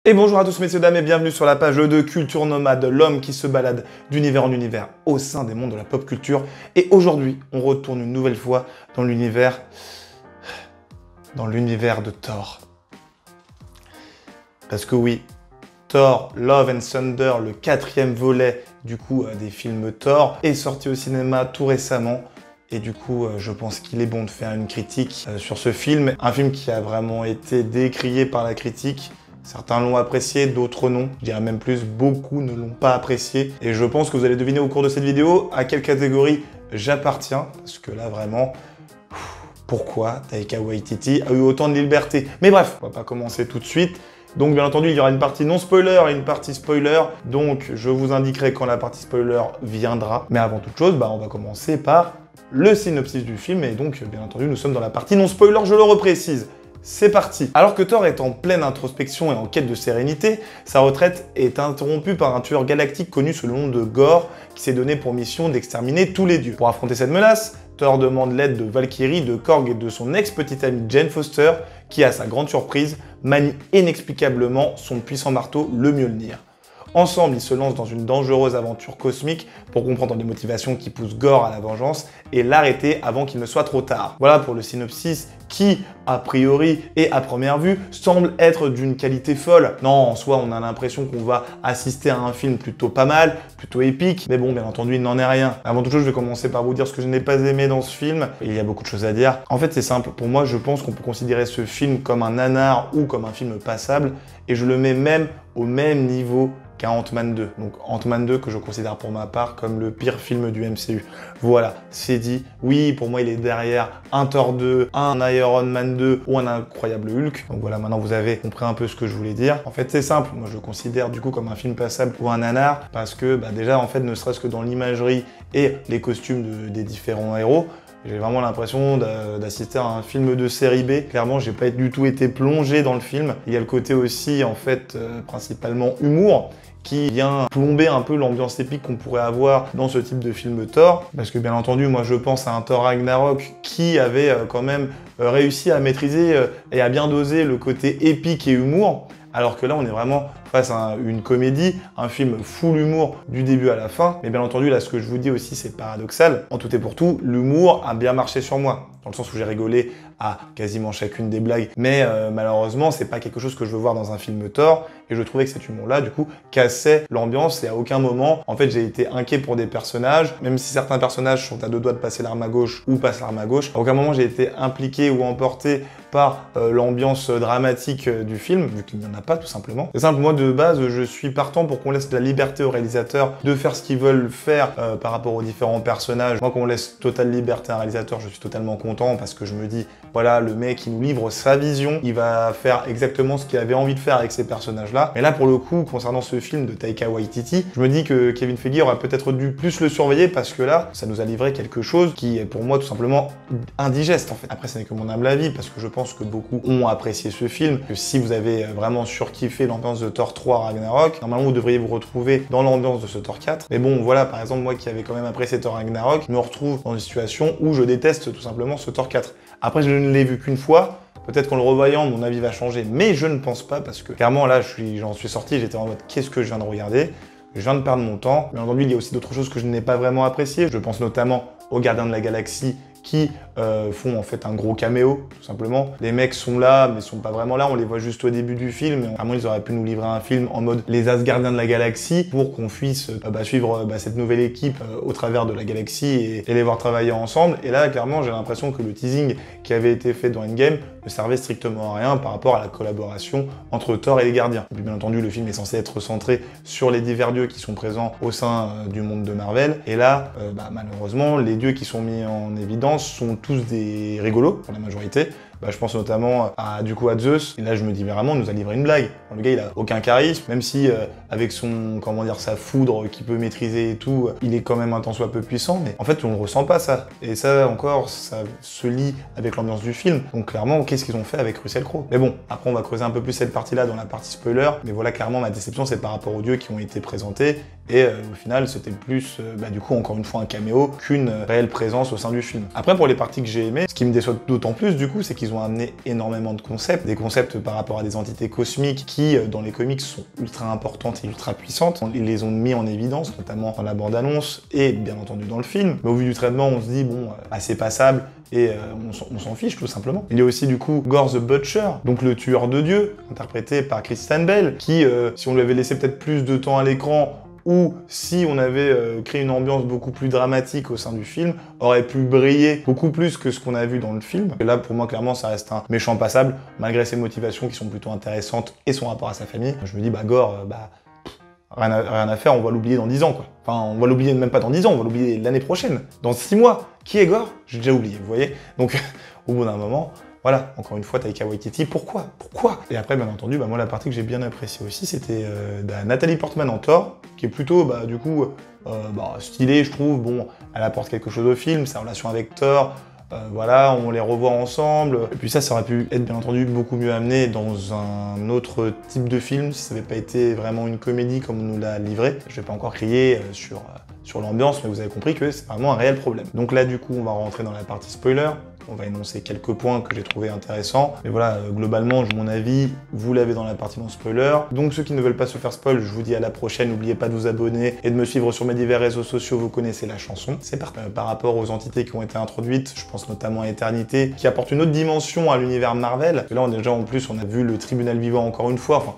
Et bonjour à tous messieurs dames et bienvenue sur la page de Culture Nomade, l'homme qui se balade d'univers en univers au sein des mondes de la pop culture. Et aujourd'hui, on retourne une nouvelle fois dans l'univers de Thor. Parce que oui, Thor, Love and Thunder, le 4e volet du coup des films Thor, est sorti au cinéma tout récemment. Et du coup, je pense qu'il est bon de faire une critique sur ce film. Un film qui a vraiment été décrié par la critique. Certains l'ont apprécié, d'autres non. Je dirais même plus, beaucoup ne l'ont pas apprécié. Et je pense que vous allez deviner au cours de cette vidéo à quelle catégorie j'appartiens. Parce que là, vraiment, pourquoi Taika Waititi a eu autant de liberté? Mais bref, on va pas commencer tout de suite. Donc bien entendu, il y aura une partie non spoiler et une partie spoiler. Donc je vous indiquerai quand la partie spoiler viendra. Mais avant toute chose, on va commencer par le synopsis du film. Et donc, bien entendu, nous sommes dans la partie non spoiler, je le reprécise. C'est parti. Alors que Thor est en pleine introspection et en quête de sérénité, sa retraite est interrompue par un tueur galactique connu sous le nom de Gorr, qui s'est donné pour mission d'exterminer tous les dieux. Pour affronter cette menace, Thor demande l'aide de Valkyrie, de Korg et de son ex-petite amie Jane Foster, qui, à sa grande surprise, manie inexplicablement son puissant marteau, le Mjolnir. Ensemble, ils se lancent dans une dangereuse aventure cosmique pour comprendre les motivations qui poussent Gorr à la vengeance et l'arrêter avant qu'il ne soit trop tard. Voilà pour le synopsis qui, a priori et à première vue, semble être d'une qualité folle. Non, en soi, on a l'impression qu'on va assister à un film plutôt pas mal, plutôt épique, mais bon, bien entendu, il n'en est rien. Avant toute chose, je vais commencer par vous dire ce que je n'ai pas aimé dans ce film. Il y a beaucoup de choses à dire. En fait, c'est simple. Pour moi, je pense qu'on peut considérer ce film comme un nanar ou comme un film passable, et je le mets même au même niveau qu'un Ant-Man 2. Donc Ant-Man 2 que je considère pour ma part comme le pire film du MCU. Voilà, c'est dit. Oui, pour moi, il est derrière un Thor 2, un Iron Man 2 ou un Incroyable Hulk. Donc voilà, maintenant vous avez compris un peu ce que je voulais dire. En fait, c'est simple. Moi, je le considère du coup comme un film passable ou un nanar parce que déjà, en fait, ne serait-ce que dans l'imagerie et les costumes des différents héros, j'ai vraiment l'impression d'assister à un film de série B. Clairement, j'ai pas du tout été plongé dans le film. Il y a le côté aussi, en fait, principalement humour, qui vient plomber un peu l'ambiance épique qu'on pourrait avoir dans ce type de film Thor. Parce que bien entendu, moi je pense à un Thor Ragnarok qui avait quand même réussi à maîtriser et à bien doser le côté épique et humour. Alors que là, on est vraiment face à une comédie, un film full humour du début à la fin. Mais bien entendu, là, ce que je vous dis aussi, c'est paradoxal. En tout et pour tout, l'humour a bien marché sur moi. Dans le sens où j'ai rigolé à quasiment chacune des blagues. Mais malheureusement, c'est pas quelque chose que je veux voir dans un film Thor. Et je trouvais que cet humour-là, du coup, cassait l'ambiance. Et à aucun moment, en fait, j'ai été inquiet pour des personnages. Même si certains personnages sont à deux doigts de passer l'arme à gauche ou passent l'arme à gauche, à aucun moment j'ai été impliqué ou emporté par l'ambiance dramatique du film, vu qu'il n'y en a pas tout simplement. C'est simple, moi de base, je suis partant pour qu'on laisse de la liberté aux réalisateurs de faire ce qu'ils veulent faire par rapport aux différents personnages. Moi, qu'on laisse totale liberté à un réalisateur, je suis totalement content parce que je me dis, voilà, le mec, il nous livre sa vision, il va faire exactement ce qu'il avait envie de faire avec ces personnages-là. Mais là, pour le coup, concernant ce film de Taika Waititi, je me dis que Kevin Feige aurait peut-être dû plus le surveiller parce que là, ça nous a livré quelque chose qui est pour moi tout simplement indigeste en fait. Après, ce n'est que mon humble avis parce que je pense que beaucoup ont apprécié ce film, que si vous avez vraiment surkiffé l'ambiance de Thor 3 Ragnarok, normalement vous devriez vous retrouver dans l'ambiance de ce Thor 4. Mais bon, voilà, par exemple, moi qui avais quand même apprécié Thor Ragnarok, je me retrouve dans une situation où je déteste tout simplement ce Thor 4. Après, je ne l'ai vu qu'une fois. Peut-être qu'en le revoyant, mon avis va changer, mais je ne pense pas parce que clairement là, j'en suis sorti, j'étais en mode qu'est-ce que je viens de regarder? Je viens de perdre mon temps. Bien entendu, il y a aussi d'autres choses que je n'ai pas vraiment appréciées. Je pense notamment aux Gardiens de la Galaxie qui font en fait un gros caméo, tout simplement. Les mecs sont là, mais sont pas vraiment là, on les voit juste au début du film. Vraiment, ils auraient pu nous livrer un film en mode les Asgardiens de la Galaxie pour qu'on puisse suivre cette nouvelle équipe au travers de la galaxie et les voir travailler ensemble. Et là, clairement, j'ai l'impression que le teasing qui avait été fait dans Endgame ne servait strictement à rien par rapport à la collaboration entre Thor et les Gardiens. Et puis bien entendu, le film est censé être centré sur les divers dieux qui sont présents au sein du monde de Marvel. Et là, malheureusement, les dieux qui sont mis en évidence sont tous des rigolos, pour la majorité. Je pense notamment à Zeus. Et là, je me dis vraiment, on nous a livré une blague. Le gars, il a aucun charisme, même si avec son, sa foudre qu'il peut maîtriser et tout, il est quand même un tant soit peu puissant. Mais en fait, on ne ressent pas ça. Et ça, encore, ça se lie avec l'ambiance du film. Donc clairement, qu'est-ce qu'ils ont fait avec Russell Crowe? Mais bon, après, on va creuser un peu plus cette partie-là dans la partie spoiler. Mais voilà, clairement, ma déception, c'est par rapport aux dieux qui ont été présentés. Et au final, c'était plus, du coup, encore une fois, un caméo qu'une réelle présence au sein du film. Après, pour les parties que j'ai aimées, ce qui me déçoit d'autant plus, du coup, c'est qu'ils qu'ils ont amené énormément de concepts, des concepts par rapport à des entités cosmiques qui, dans les comics, sont ultra importantes et ultra puissantes. Ils les ont mis en évidence, notamment dans la bande-annonce et bien entendu dans le film. Mais au vu du traitement, on se dit, bon, assez passable, et on s'en fiche tout simplement. Il y a aussi du coup Gore the Butcher, donc le tueur de Dieu, interprété par Christian Bale, qui, si on lui avait laissé peut-être plus de temps à l'écran, ou si on avait créé une ambiance beaucoup plus dramatique au sein du film, aurait pu briller beaucoup plus que ce qu'on a vu dans le film. Et là, pour moi, clairement, ça reste un méchant passable, malgré ses motivations qui sont plutôt intéressantes et son rapport à sa famille. Je me dis, bah Gore, rien à faire, on va l'oublier dans 10 ans, quoi. Enfin, on va l'oublier même pas dans 10 ans, on va l'oublier l'année prochaine. Dans 6 mois. Qui est Gore? J'ai déjà oublié, vous voyez? Donc, au bout d'un moment, voilà, encore une fois, Taika Waititi, pourquoi? Et après, bien entendu, moi, la partie que j'ai bien appréciée aussi, c'était Nathalie Portman en Thor, qui est plutôt, du coup, stylée, je trouve. Bon, elle apporte quelque chose au film, sa relation avec Thor, voilà, on les revoit ensemble. Et puis ça aurait pu être, bien entendu, beaucoup mieux amené dans un autre type de film, si ça n'avait pas été vraiment une comédie comme on nous l'a livré. Je vais pas encore crier sur l'ambiance, mais vous avez compris que c'est vraiment un réel problème. Donc là, du coup, on va rentrer dans la partie spoiler. On va énoncer quelques points que j'ai trouvé intéressants. Mais voilà, globalement, mon avis, vous l'avez dans la partie non spoiler. Donc ceux qui ne veulent pas se faire spoil, je vous dis à la prochaine. N'oubliez pas de vous abonner et de me suivre sur mes divers réseaux sociaux. Vous connaissez la chanson. C'est parti. Par rapport aux entités qui ont été introduites, je pense notamment à Éternité, qui apporte une autre dimension à l'univers Marvel. Là, déjà, en plus, on a vu le tribunal vivant encore une fois. Enfin,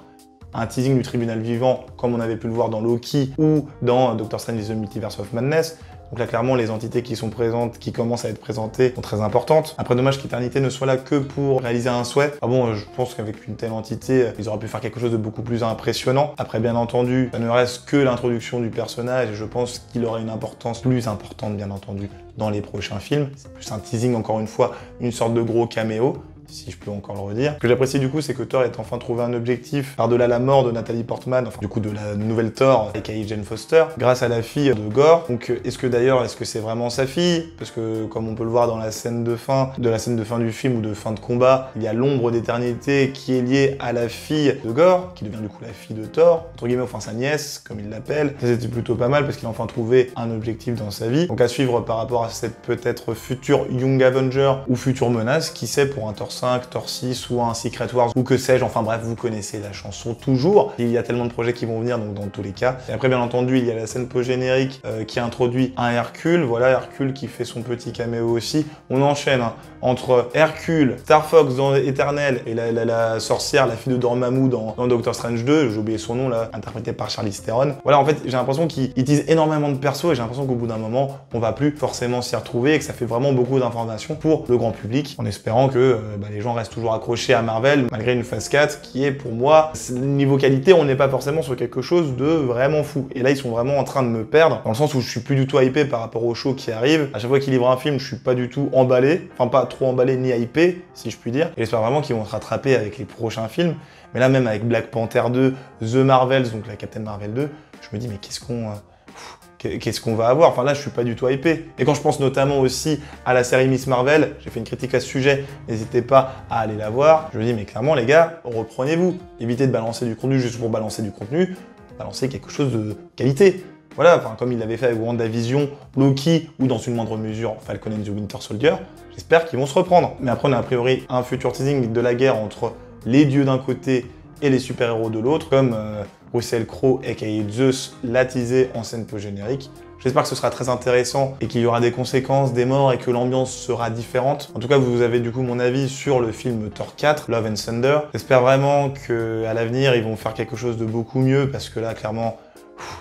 un teasing du tribunal vivant, comme on avait pu le voir dans Loki ou dans Doctor Strange The Multiverse of Madness. Donc là, clairement, les entités qui sont présentes, qui commencent à être présentées, sont très importantes. Après, dommage qu'Éternité ne soit là que pour réaliser un souhait. Ah bon, je pense qu'avec une telle entité, ils auraient pu faire quelque chose de beaucoup plus impressionnant. Après, bien entendu, ça ne reste que l'introduction du personnage, et je pense qu'il aura une importance plus importante, bien entendu, dans les prochains films. C'est plus un teasing, encore une fois, une sorte de gros caméo, si je peux encore le redire. Ce que j'apprécie du coup, c'est que Thor ait enfin trouvé un objectif par-delà la mort de Nathalie Portman, enfin du coup de la nouvelle Thor, aka Jane Foster, grâce à la fille de Gore. Donc est-ce que c'est vraiment sa fille? Parce que comme on peut le voir dans la scène de fin, du film ou de fin de combat, il y a l'ombre d'éternité qui est liée à la fille de Gore, qui devient du coup la fille de Thor, entre guillemets, enfin sa nièce, comme il l'appelle. Ça c'était plutôt pas mal parce qu'il a enfin trouvé un objectif dans sa vie. Donc à suivre par rapport à cette peut-être future Young Avenger ou future menace, qui sait pour un Thor 5, Thor 6 ou un Secret Wars ou que sais-je, enfin bref, vous connaissez la chanson toujours. Il y a tellement de projets qui vont venir, donc dans tous les cas. Et après, bien entendu, il y a la scène post-générique qui introduit un Hercule. Voilà, Hercule qui fait son petit caméo aussi. On enchaîne entre Hercule, Star Fox dans Éternel et la sorcière, la fille de Dormammu dans Doctor Strange 2, j'ai oublié son nom là, interprété par Charlize Theron. Voilà, en fait, j'ai l'impression qu'ils utilisent énormément de persos et j'ai l'impression qu'au bout d'un moment, on va plus forcément s'y retrouver et que ça fait vraiment beaucoup d'informations pour le grand public, en espérant que les gens restent toujours accrochés à Marvel, malgré une phase 4 qui est pour moi, niveau qualité, on n'est pas forcément sur quelque chose de vraiment fou. Et là, ils sont vraiment en train de me perdre, dans le sens où je suis plus du tout hypé par rapport au show qui arrive. À chaque fois qu'ils livrent un film, je suis pas du tout emballé, enfin pas trop emballé ni hypé, si je puis dire. Et j'espère vraiment qu'ils vont se rattraper avec les prochains films. Mais là, même avec Black Panther 2, The Marvels, donc la Captain Marvel 2, je me dis, mais qu'est-ce qu'on va avoir? Enfin là, je suis pas du tout hypé. Et quand je pense notamment aussi à la série Miss Marvel, j'ai fait une critique à ce sujet, n'hésitez pas à aller la voir. Je me dis, mais clairement, les gars, reprenez-vous. Évitez de balancer du contenu juste pour balancer du contenu, balancez quelque chose de qualité. Voilà, enfin, comme il l'avait fait avec WandaVision, Loki, ou dans une moindre mesure Falcon and the Winter Soldier, j'espère qu'ils vont se reprendre. Mais après, on a a priori un futur teasing de la guerre entre les dieux d'un côté et les super-héros de l'autre, comme Russell Crowe, aka Zeus, l'a teasé en scène post-générique. J'espère que ce sera très intéressant et qu'il y aura des conséquences, des morts et que l'ambiance sera différente. En tout cas, vous avez du coup mon avis sur le film Thor 4, Love and Thunder. J'espère vraiment qu'à l'avenir, ils vont faire quelque chose de beaucoup mieux parce que là, clairement,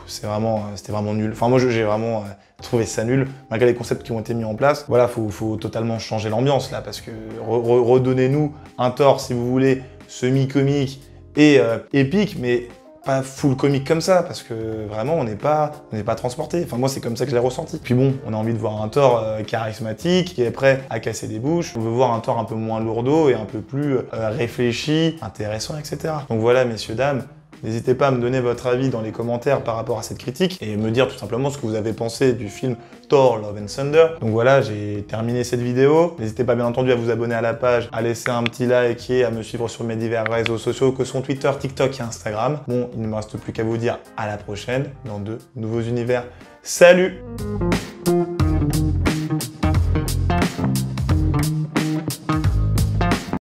c'était vraiment nul. Enfin, moi, j'ai vraiment trouvé ça nul, malgré les concepts qui ont été mis en place. Voilà, faut totalement changer l'ambiance là, parce que redonnez-nous un Thor, si vous voulez, semi-comique et épique, mais pas full comique comme ça, parce que vraiment, on n'est pas transporté. Enfin, moi, c'est comme ça que je l'ai ressenti. Puis bon, on a envie de voir un Thor charismatique, qui est prêt à casser des bouches. On veut voir un Thor un peu moins lourdeau et un peu plus réfléchi, intéressant, etc. Donc voilà, messieurs, dames, n'hésitez pas à me donner votre avis dans les commentaires par rapport à cette critique et me dire tout simplement ce que vous avez pensé du film Thor Love and Thunder. Donc voilà, j'ai terminé cette vidéo. N'hésitez pas bien entendu à vous abonner à la page, à laisser un petit like et à me suivre sur mes divers réseaux sociaux que sont Twitter, TikTok et Instagram. Bon, il ne me reste plus qu'à vous dire à la prochaine dans de nouveaux univers. Salut!